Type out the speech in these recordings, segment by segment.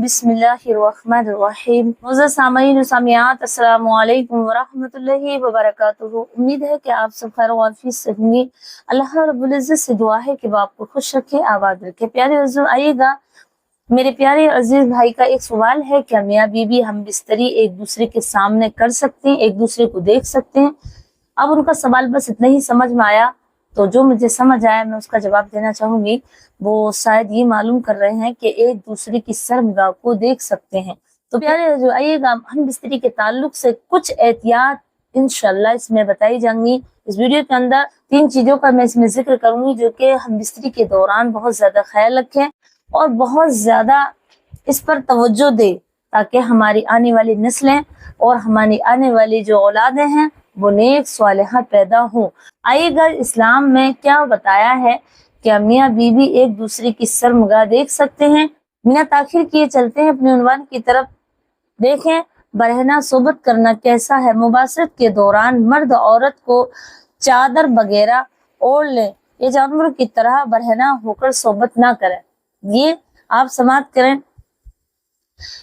बिस्मिल्लाहिर्रहमानिर्रहीम। मुअज़्ज़ज़ सामीन और सामियात, अस्सलामु अलैकुम वरहमतुल्लाहि वबरकातुहू। उम्मीद है कि आप सब खैर वाफियत से होंगे। अल्लाह रब्बुल इज़्ज़त से दुआ है कि वो आपको खुश रखे, आबाद रखे। प्यारे अज़ीज़, आइएगा, मेरे प्यारे अजीज भाई का एक सवाल है, क्या मियाँ बीवी हम बिस्तरी एक दूसरे के सामने कर सकते हैं, एक दूसरे को देख सकते हैं? अब उनका सवाल बस इतना ही समझ में आया, तो जो मुझे समझ आया मैं उसका जवाब देना चाहूंगी। वो शायद ये मालूम कर रहे हैं कि एक दूसरे की शर्मगाह को देख सकते हैं। तो प्यारे जो आइएगा, हम बिस्तरी के ताल्लुक से कुछ एहतियात इंशाल्लाह इसमें बताई जाएंगी। इस वीडियो के अंदर 3 चीजों का मैं इसमें जिक्र करूंगी जो कि हम बिस्तरी के दौरान बहुत ज्यादा ख्याल रखें और बहुत ज्यादा इस पर तवज्जो दे, ताकि हमारी आने वाली नस्लें और हमारी आने वाली जो औलादें हैं वो नेक स्वालिहा पैदा हो। आइएगा, इस्लाम में क्या बताया है, क्या मियाँ बीवी एक दूसरे की शर्मगाह देख सकते हैं? बिना ताखिर किए चलते हैं अपने उन्वान की तरफ। देखें, बरहना सोबत करना कैसा है। मुबाशरत के दौरान मर्द औरत को चादर वगैरह ओढ़ ले, ये जानवरों की तरह बरहना होकर सोबत ना करें। ये आप समात करें।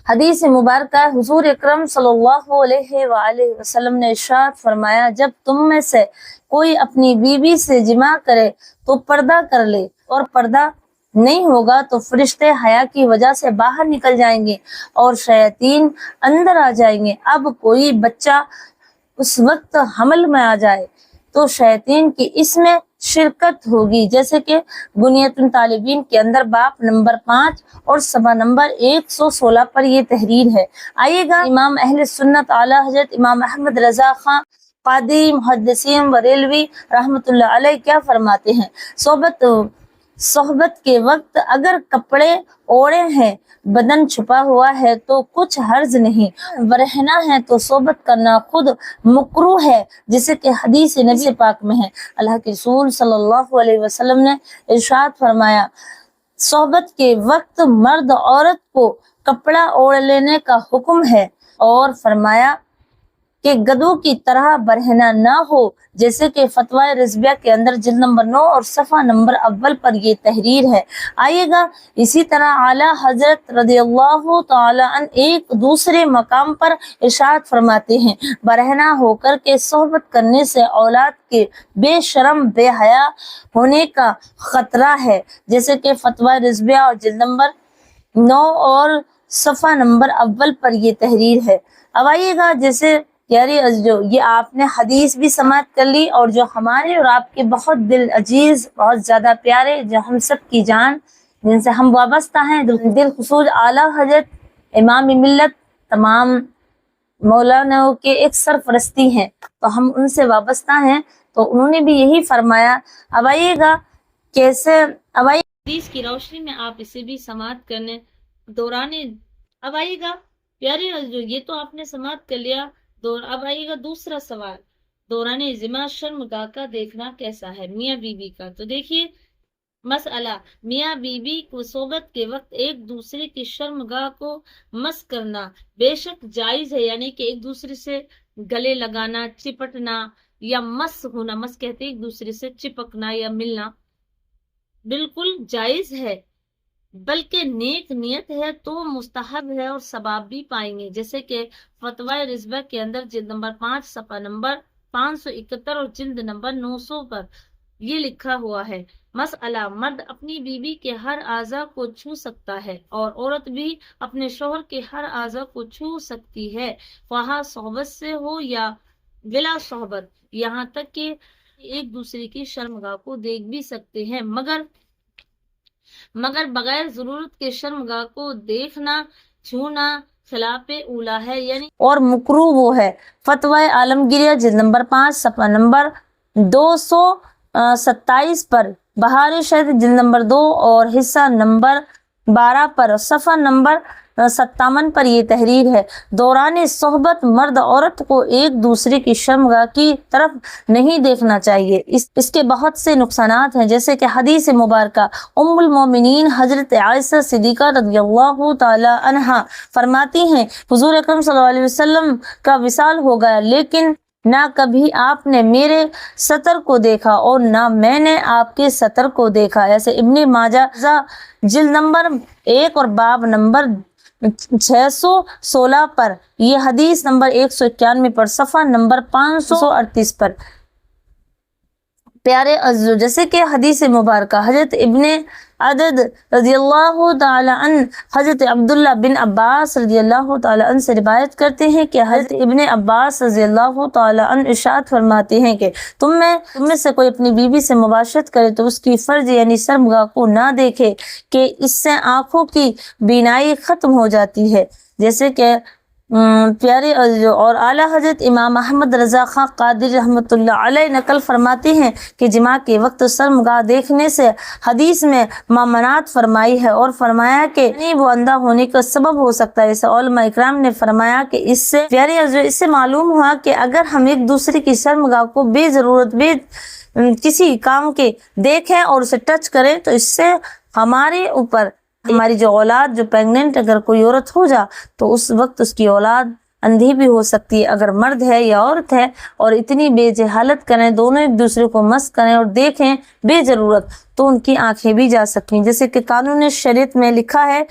हदीस मुबारक हुजूर अकरम सल्लल्लाहु अलैहि वसल्लम ने इरशाद फरमाया, जब तुम में से कोई अपनी बीवी से जिमा करे तो पर्दा कर ले, और पर्दा नहीं होगा तो फरिश्ते हया की वजह से बाहर निकल जाएंगे और शैतान अंदर आ जाएंगे। अब कोई बच्चा उस वक्त हमल में आ जाए तो शैतान की इसमें शिरकत होगी, जैसे कि बुनियतुन तालिबीन के अंदर बाप नंबर 5 और सफा नंबर 116 पर ये तहरीर है। आइएगा, इमाम अहले सुन्नत आला हजरत इमाम अहमद रजा खां कादी मुहद्दिसीन बरेलवी रहमतुल्लाह अलैह क्या फरमाते हैं, सोहबत के वक्त अगर कपड़े ओढ़े हैं, बदन छुपा हुआ है तो कुछ हर्ज नहीं, बरहना है तो सोबत करना खुद मुकरूह है, जिसे कि हदीस नबी पाक में है। अल्लाह के रसूल सल्लल्लाहु अलैहि वसल्लम ने इरशाद फरमाया, सोहबत के वक्त मर्द औरत को कपड़ा ओढ़ लेने का हुक्म है, और फरमाया कि गधों की तरह बरहना ना हो, जैसे कि फतवा रिजबिया के अंदर जिल्द नंबर 9 और सफ़ा नंबर अव्वल पर ये तहरीर है। आइएगा, इसी तरह आला हजरत रदियल्लाहु ताला अन एक दूसरे मकाम पर इरशाद फरमाते हैं, बरहना होकर के सोहबत करने से औलाद के बेशरम बेहया होने का खतरा है, जैसे कि फतवा रिजबिया और जिल्द नंबर 9 और सफ़ा नंबर अव्वल पर ये तहरीर है। अब आइएगा, जैसे यारी जो ये आपने हदीस भी समात कर ली, और जो हमारे और आपके बहुत दिल अजीज, बहुत ज्यादा प्यारे, जो हम सब की जान, जिनसे हम वाबस्ता हैं, दिल खुसूस आला हजरत इमाम मिल्लत तमाम मौलाना के एक सरफरस्ती हैं, तो हम उनसे वाबस्ता हैं, तो उन्होंने भी यही फरमाया। अब आइएगा कैसे, अब आइए हदीस की रोशनी में आप इसे भी समात करने दौरान। अब आइएगा प्यारे, जो ये तो आपने समात कर लिया। अब आइएगा दूसरा सवाल, दौरान जिमा शर्मगाह का देखना कैसा है मियाँ बीवी का। तो देखिए मसला, मियाँ बीवी को सोबत के वक्त एक दूसरे की शर्मगाह को मस करना बेशक जायज है, यानी कि एक दूसरे से गले लगाना, चिपटना या मस होना, मस कहते हैं एक दूसरे से चिपकना या मिलना, बिल्कुल जायज है, बल्कि नेक नियत है तो मुस्तहब है और सवाब भी पाएंगे, जैसे कि फतवा रिजबा के अंदर जिल्द नंबर 5 सफा नंबर 571 और जिल्द नंबर 900 पर ये लिखा हुआ है। मसला, मर्द अपनी बीवी के हर आज़ा को छू सकता है और औरत भी अपने शोहर के हर आज़ा को छू सकती है, वहाँ सोहबत से हो या बिला सोहबत, यहाँ तक कि एक दूसरे की शर्मगाह को देख भी सकते हैं, मगर बगैर जरूरत के शर्मगाह को देखना छूना खिलाफे उला है, यानी और मुकरू वो है। फतवा आलमगिरिया जिल्द नंबर 5 सफा नंबर 227 पर, बहार शहद जिल्द नंबर 2 और हिस्सा नंबर 12 पर, सफा नंबर 57 पर यह तहरीर है। दौरान सोहबत मर्द औरत को एक दूसरे की शर्मगाह की तरफ नहीं देखना चाहिए। इसके बहुत से नुकसानात हैं, जैसे कि हदीस मुबारक उम्मुल मोमिनीन हजरत आयशा सिद्दीका रज़ियल्लाहु ताला अन्हा फरमाती हैं, हुजूर अकरम सल्लल्लाहु अलैहि वसल्लम का विसाल हो गया, लेकिन ना कभी आपने मेरे सतर को देखा और ना मैंने आपके सतर को देखा। ऐसे इब्ने माजा जिल्द नंबर 1 और बाब नंबर 616 پر، یہ حدیث نمبر 191 پر، صفحہ نمبر 538 پر۔ پیارے عزیزو، جیسے کہ حدیث مبارکہ حضرت ابن عدد رضی اللہ تعالی عنہ حضرت عبداللہ بن عباس رضی اللہ تعالی عنہ سے روایت کرتے ہیں کہ حضرت ابن عباس رضی اللہ تعالی عنہ ارشاد فرماتے ہیں کہ تم میں سے کوئی اپنی بیوی سے مباشرت کرے تو اس کی فرج یعنی شرمگاہ کو نہ دیکھے کہ اس سے آنکھوں کی بینائی ختم ہو جاتی ہے۔ جیسے کہ پیارے اور اعلیٰ حضرت امام احمد رضا خان قادری رحمۃ اللہ علیہ نقل فرماتے ہیں کہ جماع کے وقت شرمگاہ دیکھنے سے حدیث میں ممانعت فرمائی ہے اور فرمایا کہ وہ اندھا ہونے کا سبب ہو سکتا ہے۔ ایسے علماء اکرام نے فرمایا کہ اس سے پیارے اس سے معلوم ہوا کہ اگر ہم ایک دوسرے کی شرمگاہ کو بے ضرورت کسی کام کے دیکھیں اور اسے ٹچ کریں تو اس سے ہمارے اوپر ہماری جو اولاد جو پیگننٹ اگر کوئی عورت ہو جا تو اس وقت اس کی اولاد اندھی بھی ہو سکتی ہے، اگر مرد ہے یا عورت ہے، اور اتنی بے جہالت کریں، دونوں ایک دوسرے کو مس کریں اور دیکھیں بے ضرورت تو ان کی آنکھیں بھی جا سکتی ہیں۔ جیسے کہ قانون شریعت میں لکھا ہے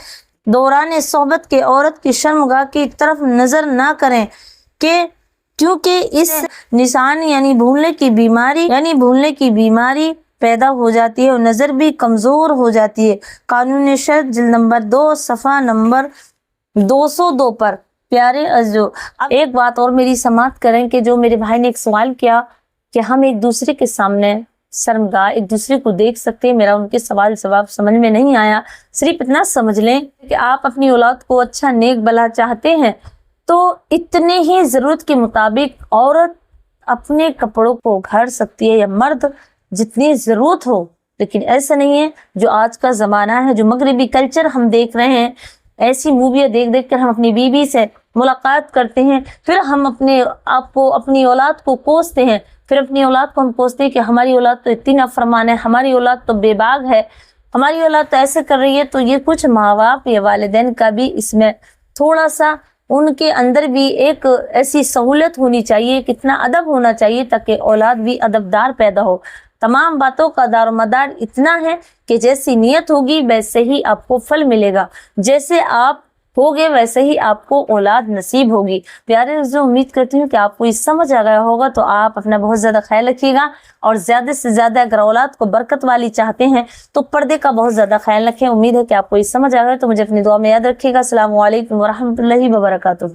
دوران صحبت کے عورت کی شرمگاہ کی طرف نظر نہ کریں کیونکہ اس نشان یعنی بھولنے کی بیماری پیدا ہو جاتی ہے اور نظر بھی کمزور ہو جاتی ہے۔ قانون شریعت جلد نمبر 2 صفحہ نمبر 202 پر۔ پیارے عزیزو، اب ایک بات اور میری سماعت کریں کہ جو میرے بھائی نے ایک سوال کیا کہ ہم ایک دوسرے کے سامنے شرمگاہ ایک دوسرے کو دیکھ سکتے ہیں، میرا ان کے سوال جواب سمجھ میں نہیں آیا۔ صرف اتنا سمجھ لیں کہ آپ اپنی اولاد کو اچھا نیک بھلا چاہتے ہیں تو اتنے ہی ضرورت کے مطابق عورت اپنے کپڑوں کو گھڑ سکتی ہے یا مرد جتنی ضرورت ہو، لیکن ایسا نہیں ہے جو آج کا زمانہ ہے، جو مغربی کلچر ہم دیکھ رہے ہیں، ایسی موویاں دیکھ کر ہم اپنی بیوی سے ملاقات کرتے ہیں، پھر ہم اپنی اولاد کو کوستے ہیں، پھر اپنی اولاد کو ہم کوستے ہیں کہ ہماری اولاد تو اتنی نافرمان ہے، ہماری اولاد تو بے باک ہے، ہماری اولاد تو ایسے کر رہی ہے۔ تو یہ کچھ ماں باپ یا والدین کا بھی اس میں تھوڑا سا ان کے اندر بھی ایک ایسی سہولت ہونی چاہیے، کتنا ادب ہونا چاہیے تاکہ اولاد بھی ادبدار پیدا ہو۔ تمام باتوں کا دار و مدار اتنا ہے کہ جیسی نیت ہوگی ویسے ہی آپ کو پھل ملے گا، جیسے آپ ہوگے ویسے ہی آپ کو اولاد نصیب ہوگی۔ پیارے عزیزو، امید کرتی ہوں کہ آپ کو یہ سمجھ آ گیا ہوگا، تو آپ اپنا بہت زیادہ خیال رکھیے گا اور زیادہ سے زیادہ اگر اولاد کو برکت والی چاہتے ہیں تو پردے کا بہت زیادہ خیال رکھیں۔ امید ہے کہ آپ کو یہ سمجھ آ گیا، تو مجھے اپنی دعا میں یاد رکھیے گا۔ السلام علیکم ورحمۃ اللہ وبرکاتہ۔